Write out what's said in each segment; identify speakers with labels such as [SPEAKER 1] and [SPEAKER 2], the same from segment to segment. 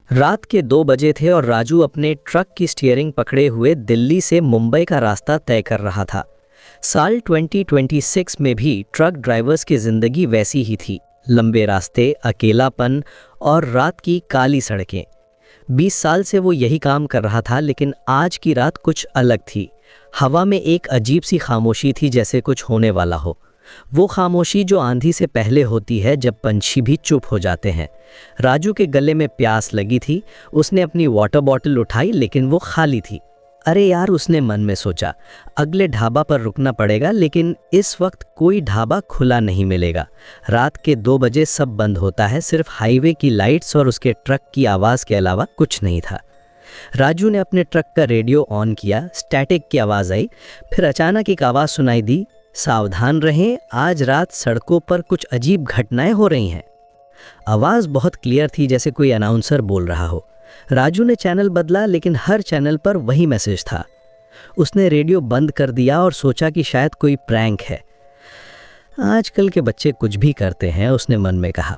[SPEAKER 1] रात के 2 बजे थे और राजू अपने ट्रक की स्टीयरिंग पकड़े हुए दिल्ली से मुंबई का रास्ता तय कर रहा था। साल 2026 में भी ट्रक ड्राइवर्स की जिंदगी वैसी ही थी। लंबे रास्ते, अकेलापन और रात की काली सड़कें। 20 साल से वो यही काम कर रहा था, लेकिन आज की रात कुछ अलग थी। हवा में एक अजीब सी खामोशी थी, जैसे कुछ होने वाला हो। वो खामोशी जो आंधी से पहले होती है, जब पंछी भी चुप हो जाते हैं। राजू के गले में प्यास लगी थी। उसने अपनी वाटर बॉटल उठाई, लेकिन वो खाली थी। अरे यार, उसने मन में सोचा, अगले ढाबा पर रुकना पड़ेगा, लेकिन इस वक्त कोई ढाबा खुला नहीं मिलेगा। रात के 2 बजे सब बंद होता है, सिर्फ हाईवे की लाइट्स और उसके ट्रक की आवाज़ के अलावा कुछ नहीं था। राजू ने अपने ट्रक का रेडियो ऑन किया। स्टैटिक की आवाज़ आई, फिर अचानक एक आवाज़ सुनाई दी, सावधान रहें, आज रात सड़कों पर कुछ अजीब घटनाएं हो रही हैं। आवाज़ बहुत क्लियर थी, जैसे कोई अनाउंसर बोल रहा हो। राजू ने चैनल बदला, लेकिन हर चैनल पर वही मैसेज था। उसने रेडियो बंद कर दिया और सोचा कि शायद कोई प्रैंक है। आजकल के बच्चे कुछ भी करते हैं, उसने मन में कहा।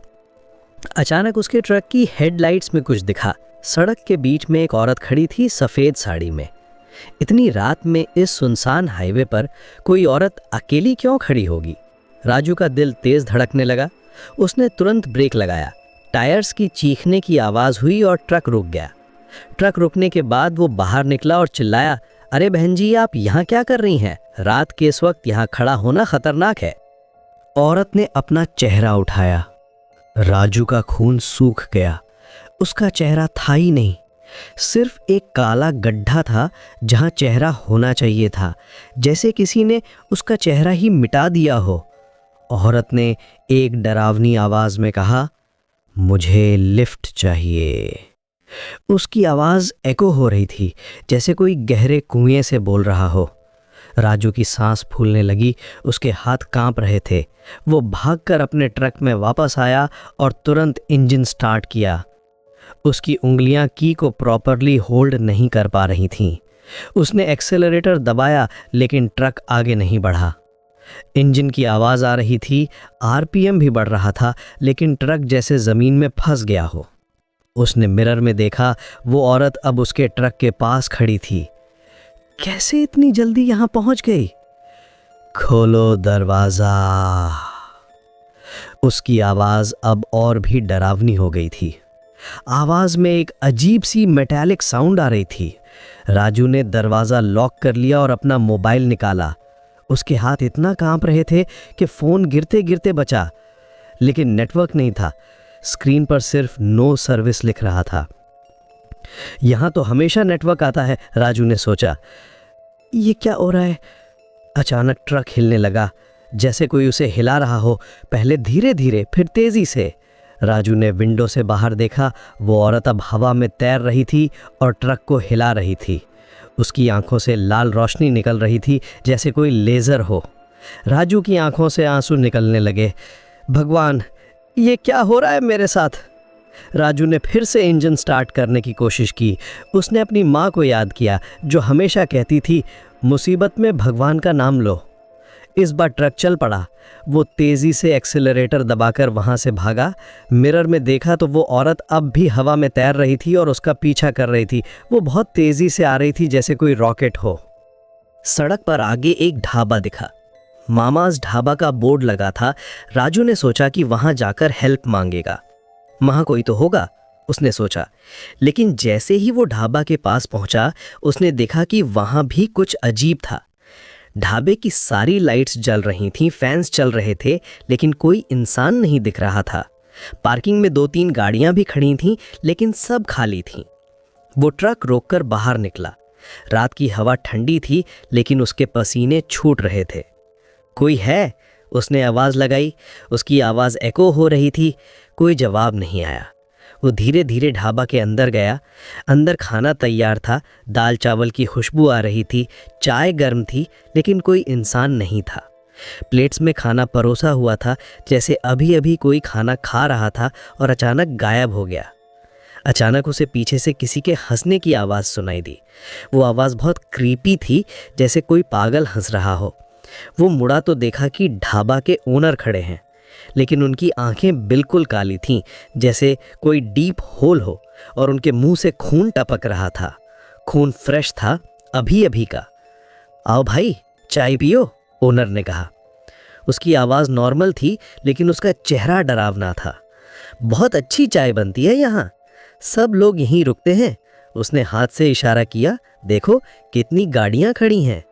[SPEAKER 1] अचानक उसके ट्रक की हेडलाइट्स में कुछ दिखा। सड़क के बीच में एक औरत खड़ी थी, सफ़ेद साड़ी में। इतनी रात में इस सुनसान हाईवे पर कोई औरत अकेली क्यों खड़ी होगी? राजू का दिल तेज धड़कने लगा। उसने तुरंत ब्रेक लगाया। टायर्स की चीखने की आवाज़ हुई और ट्रक रुक गया। ट्रक रुकने के बाद वो बाहर निकला और चिल्लाया, अरे बहन जी, आप यहाँ क्या कर रही हैं? रात के इस वक्त यहाँ खड़ा होना खतरनाक है। औरत ने अपना चेहरा उठाया। राजू का खून सूख गया। उसका चेहरा था ही नहीं, सिर्फ एक काला गड्ढा था जहां चेहरा होना चाहिए था, जैसे किसी ने उसका चेहरा ही मिटा दिया हो। औरत ने एक डरावनी आवाज में कहा, मुझे लिफ्ट चाहिए। उसकी आवाज एको हो रही थी, जैसे कोई गहरे कुएं से बोल रहा हो। राजू की सांस फूलने लगी, उसके हाथ कांप रहे थे। वो भागकर अपने ट्रक में वापस आया और तुरंत इंजन स्टार्ट किया। उसकी उंगलियां की को प्रॉपरली होल्ड नहीं कर पा रही थीं। उसने एक्सेलरेटर दबाया, लेकिन ट्रक आगे नहीं बढ़ा। इंजन की आवाज़ आ रही थी, आरपीएम भी बढ़ रहा था, लेकिन ट्रक जैसे ज़मीन में फंस गया हो। उसने मिरर में देखा, वो औरत अब उसके ट्रक के पास खड़ी थी। कैसे इतनी जल्दी यहाँ पहुँच गई? खोलो दरवाज़ा। उसकी आवाज़ अब और भी डरावनी हो गई थी। आवाज में एक अजीब सी मेटालिक साउंड आ रही थी। राजू ने दरवाज़ा लॉक कर लिया और अपना मोबाइल निकाला। उसके हाथ इतना कांप रहे थे कि फ़ोन गिरते गिरते बचा, लेकिन नेटवर्क नहीं था। स्क्रीन पर सिर्फ नो सर्विस लिख रहा था। यहाँ तो हमेशा नेटवर्क आता है, राजू ने सोचा। ये क्या हो रहा है? अचानक ट्रक हिलने लगा, जैसे कोई उसे हिला रहा हो, पहले धीरे धीरे, फिर तेज़ी से। राजू ने विंडो से बाहर देखा। वो औरत अब हवा में तैर रही थी और ट्रक को हिला रही थी। उसकी आंखों से लाल रोशनी निकल रही थी, जैसे कोई लेज़र हो। राजू की आंखों से आंसू निकलने लगे। भगवान, ये क्या हो रहा है मेरे साथ? राजू ने फिर से इंजन स्टार्ट करने की कोशिश की। उसने अपनी माँ को याद किया, जो हमेशा कहती थी, मुसीबत में भगवान का नाम लो। इस बार ट्रक चल पड़ा। वो तेज़ी से एक्सेलरेटर दबाकर वहाँ से भागा। मिरर में देखा तो वो औरत अब भी हवा में तैर रही थी और उसका पीछा कर रही थी। वो बहुत तेज़ी से आ रही थी, जैसे कोई रॉकेट हो। सड़क पर आगे एक ढाबा दिखा। मामाज ढाबा का बोर्ड लगा था। राजू ने सोचा कि वहाँ जाकर हेल्प मांगेगा। वहाँ कोई तो होगा, उसने सोचा। लेकिन जैसे ही वो ढाबा के पास पहुँचा, उसने देखा कि वहाँ भी कुछ अजीब था। ढाबे की सारी लाइट्स जल रही थीं, फैंस चल रहे थे, लेकिन कोई इंसान नहीं दिख रहा था। पार्किंग में 2-3 गाड़ियां भी खड़ी थीं, लेकिन सब खाली थीं। वो ट्रक रोककर बाहर निकला। रात की हवा ठंडी थी, लेकिन उसके पसीने छूट रहे थे। कोई है? उसने आवाज़ लगाई। उसकी आवाज़ एको हो रही थी। कोई जवाब नहीं आया। वो धीरे धीरे ढाबा के अंदर गया। अंदर खाना तैयार था। दाल चावल की खुशबू आ रही थी। चाय गर्म थी, लेकिन कोई इंसान नहीं था। प्लेट्स में खाना परोसा हुआ था, जैसे अभी अभी कोई खाना खा रहा था और अचानक गायब हो गया। अचानक उसे पीछे से किसी के हंसने की आवाज़ सुनाई दी। वो आवाज़ बहुत क्रीपी थी, जैसे कोई पागल हंस रहा हो। वो मुड़ा तो देखा कि ढाबा के ओनर खड़े हैं, लेकिन उनकी आंखें बिल्कुल काली थीं, जैसे कोई डीप होल हो, और उनके मुंह से खून टपक रहा था। खून फ्रेश था, अभी अभी का। आओ भाई, चाय पियो, ओनर ने कहा। उसकी आवाज़ नॉर्मल थी, लेकिन उसका चेहरा डरावना था। बहुत अच्छी चाय बनती है यहाँ, सब लोग यहीं रुकते हैं। उसने हाथ से इशारा किया, देखो कितनी गाड़ियाँ खड़ी हैं।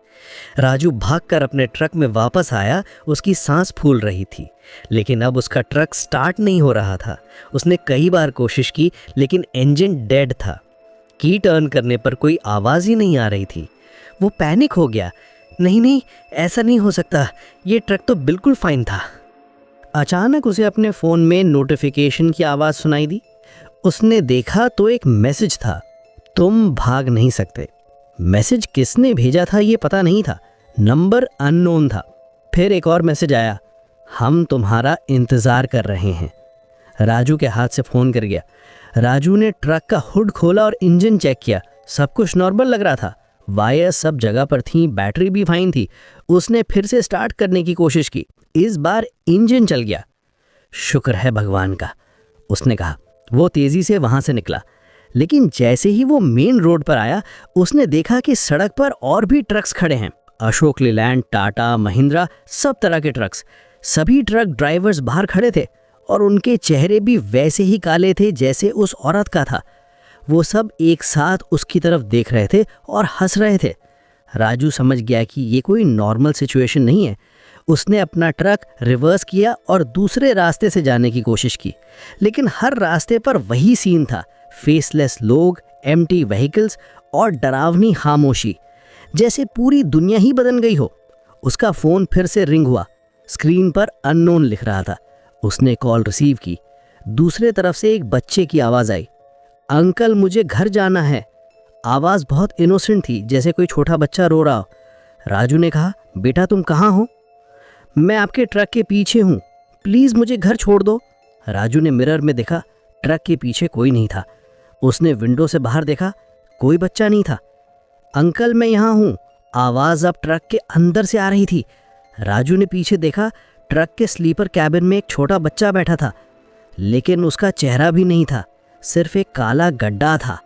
[SPEAKER 1] राजू भागकर अपने ट्रक में वापस आया। उसकी सांस फूल रही थी, लेकिन अब उसका ट्रक स्टार्ट नहीं हो रहा था। उसने कई बार कोशिश की, लेकिन इंजन डेड था। की टर्न करने पर कोई आवाज़ ही नहीं आ रही थी। वो पैनिक हो गया। नहीं नहीं, ऐसा नहीं हो सकता, ये ट्रक तो बिल्कुल फाइन था। अचानक उसे अपने फ़ोन में नोटिफिकेशन की आवाज़ सुनाई दी। उसने देखा तो एक मैसेज था, तुम भाग नहीं सकते। मैसेज किसने भेजा था ये पता नहीं था, नंबर अननोन था। फिर एक और मैसेज आया, हम तुम्हारा इंतज़ार कर रहे हैं। राजू के हाथ से फ़ोन कर गया। राजू ने ट्रक का हुड खोला और इंजन चेक किया। सब कुछ नॉर्मल लग रहा था, वायर सब जगह पर थी, बैटरी भी फाइन थी। उसने फिर से स्टार्ट करने की कोशिश की। इस बार इंजन चल गया। शुक्र है भगवान का, उसने कहा। वो तेज़ी से वहाँ से निकला, लेकिन जैसे ही वो मेन रोड पर आया, उसने देखा कि सड़क पर और भी ट्रक्स खड़े हैं। अशोक लेलैंड, टाटा, महिंद्रा, सब तरह के ट्रक्स। सभी ट्रक ड्राइवर्स बाहर खड़े थे और उनके चेहरे भी वैसे ही काले थे जैसे उस औरत का था। वो सब एक साथ उसकी तरफ देख रहे थे और हंस रहे थे। राजू समझ गया कि ये कोई नॉर्मल सिचुएशन नहीं है। उसने अपना ट्रक रिवर्स किया और दूसरे रास्ते से जाने की कोशिश की, लेकिन हर रास्ते पर वही सीन था, फेसलेस लोग, एम्प्टी व्हीकल्स और डरावनी खामोशी, जैसे पूरी दुनिया ही बदल गई हो। उसका फ़ोन फिर से रिंग हुआ। स्क्रीन पर अननोन लिख रहा था। उसने कॉल रिसीव की। दूसरे तरफ से एक बच्चे की आवाज़ आई, अंकल मुझे घर जाना है। आवाज़ बहुत इनोसेंट थी, जैसे कोई छोटा बच्चा रो रहा हो। राजू ने कहा, बेटा तुम कहाँ हो? मैं आपके ट्रक के पीछे हूँ, प्लीज़ मुझे घर छोड़ दो। राजू ने मिरर में देखा, ट्रक के पीछे कोई नहीं था। उसने विंडो से बाहर देखा, कोई बच्चा नहीं था। अंकल मैं यहाँ हूँ। आवाज़ अब ट्रक के अंदर से आ रही थी। राजू ने पीछे देखा, ट्रक के स्लीपर कैबिन में एक छोटा बच्चा बैठा था, लेकिन उसका चेहरा भी नहीं था, सिर्फ एक काला गड्ढा था।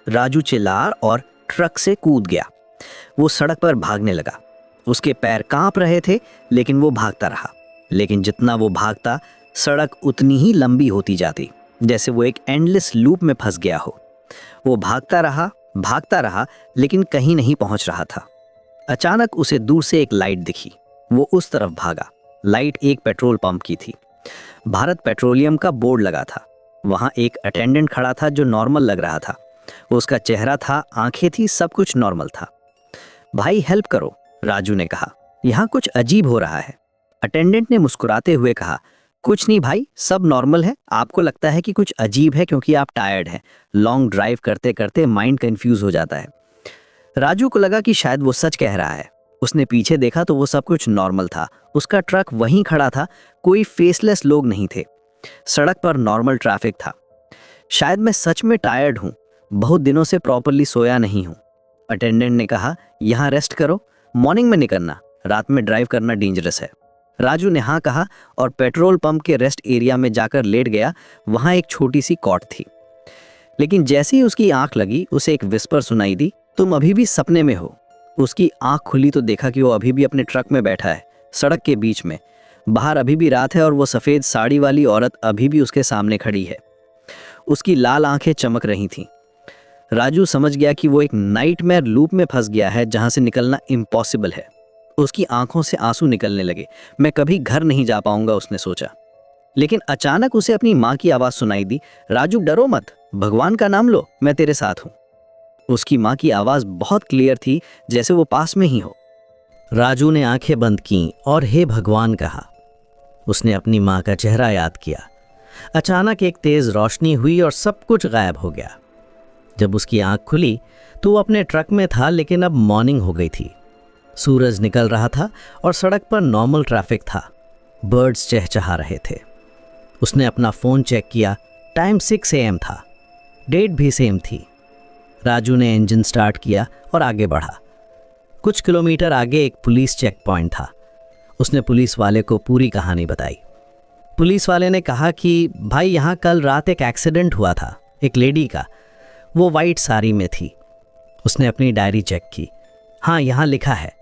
[SPEAKER 1] राजू चिल्ला और ट्रक से कूद गया। वो सड़क पर भागने लगा। उसके पैर कांप रहे थे, लेकिन वो भागता रहा। लेकिन जितना वो भागता, सड़क उतनी ही लंबी होती जाती, जैसे वो एक एंडलेस लूप में फंस गया हो। वो भागता रहा, लेकिन कहीं नहीं पहुंच रहा था। अचानक उसे दूर से एक लाइट दिखी। वो उस तरफ भागा। लाइट एक पेट्रोल पंप की थी। भारत पेट्रोलियम का बोर्ड लगा था। वहां एक अटेंडेंट खड़ा था जो नॉर्मल लग रहा था। उसका चेहरा था, आंखें थी, सब कुछ नॉर्मल था। भाई हेल्प करो, राजू ने कहा, यहाँ कुछ अजीब हो रहा है। अटेंडेंट ने मुस्कुराते हुए कहा, कुछ नहीं भाई, सब नॉर्मल है। आपको लगता है कि कुछ अजीब है क्योंकि आप टायर्ड हैं। लॉन्ग ड्राइव करते करते माइंड कंफ्यूज हो जाता है। राजू को लगा कि शायद वो सच कह रहा है। उसने पीछे देखा तो वो सब कुछ नॉर्मल था। उसका ट्रक वहीं खड़ा था, कोई फेसलेस लोग नहीं थे। सड़क पर नॉर्मल ट्रैफिक था। शायद मैं सच में टायर्ड हूँ, बहुत दिनों से प्रॉपर्ली सोया नहीं हूँ। अटेंडेंट ने कहा, यहाँ रेस्ट करो, मॉर्निंग में निकलना, रात में ड्राइव करना डेंजरस है। राजू ने हाँ कहा और पेट्रोल पंप के रेस्ट एरिया में जाकर लेट गया। वहाँ एक छोटी सी कॉट थी, लेकिन जैसे ही उसकी आंख लगी, उसे एक विस्पर सुनाई दी, तुम अभी भी सपने में हो। उसकी आंख खुली तो देखा कि वो अभी भी अपने ट्रक में बैठा है, सड़क के बीच में। बाहर अभी भी रात है और वो सफ़ेद साड़ी वाली औरत अभी भी उसके सामने खड़ी है। उसकी लाल आंखें चमक रही थीं। राजू समझ गया कि वो एक नाइटमेयर लूप में फंस गया है जहां से निकलना इम्पॉसिबल है। उसकी आंखों से आंसू निकलने लगे। मैं कभी घर नहीं जा पाऊंगा, उसने सोचा। लेकिन अचानक उसे अपनी माँ की आवाज़ सुनाई दी, राजू डरो मत, भगवान का नाम लो, मैं तेरे साथ हूँ। उसकी माँ की आवाज़ बहुत क्लियर थी, जैसे वो पास में ही हो। राजू ने आंखें बंद की और हे भगवान कहा। उसने अपनी माँ का चेहरा याद किया। अचानक एक तेज़ रोशनी हुई और सब कुछ गायब हो गया। जब उसकी आंख खुली तो वो अपने ट्रक में था, लेकिन अब मॉर्निंग हो गई थी। सूरज निकल रहा था और सड़क पर नॉर्मल ट्रैफिक था। बर्ड्स चहचहा रहे थे। उसने अपना फ़ोन चेक किया, टाइम 6 AM था। डेट भी सेम थी। राजू ने इंजन स्टार्ट किया और आगे बढ़ा। कुछ किलोमीटर आगे एक पुलिस चेक पॉइंट था। उसने पुलिस वाले को पूरी कहानी बताई। पुलिस वाले ने कहा कि भाई यहाँ कल रात एक एक्सीडेंट हुआ था, एक लेडी का। वो वाइट साड़ी में थी। उसने अपनी डायरी चेक की। हाँ, यहाँ लिखा है।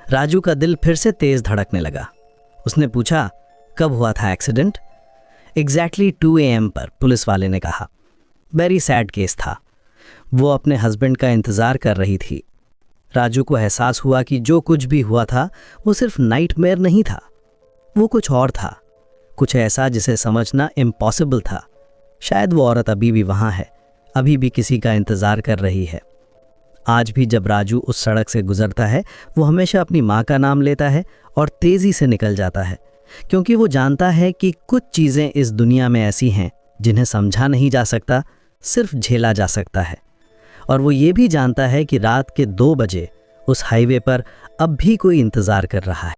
[SPEAKER 1] राजू का दिल फिर से तेज धड़कने लगा। उसने पूछा, कब हुआ था एक्सीडेंट? एग्जैक्टली 2 AM पर, पुलिस वाले ने कहा। वेरी सैड केस था। वो अपने हस्बैंड का इंतज़ार कर रही थी। राजू को एहसास हुआ कि जो कुछ भी हुआ था वो सिर्फ नाइटमेयर नहीं था, वो कुछ और था, कुछ ऐसा जिसे समझना इम्पॉसिबल था। शायद वो औरत अभी भी वहाँ है, अभी भी किसी का इंतज़ार कर रही है। आज भी जब राजू उस सड़क से गुजरता है, वो हमेशा अपनी माँ का नाम लेता है और तेज़ी से निकल जाता है, क्योंकि वो जानता है कि कुछ चीज़ें इस दुनिया में ऐसी हैं जिन्हें समझा नहीं जा सकता, सिर्फ झेला जा सकता है। और वो ये भी जानता है कि रात के 2 बजे उस हाईवे पर अब भी कोई इंतज़ार कर रहा है।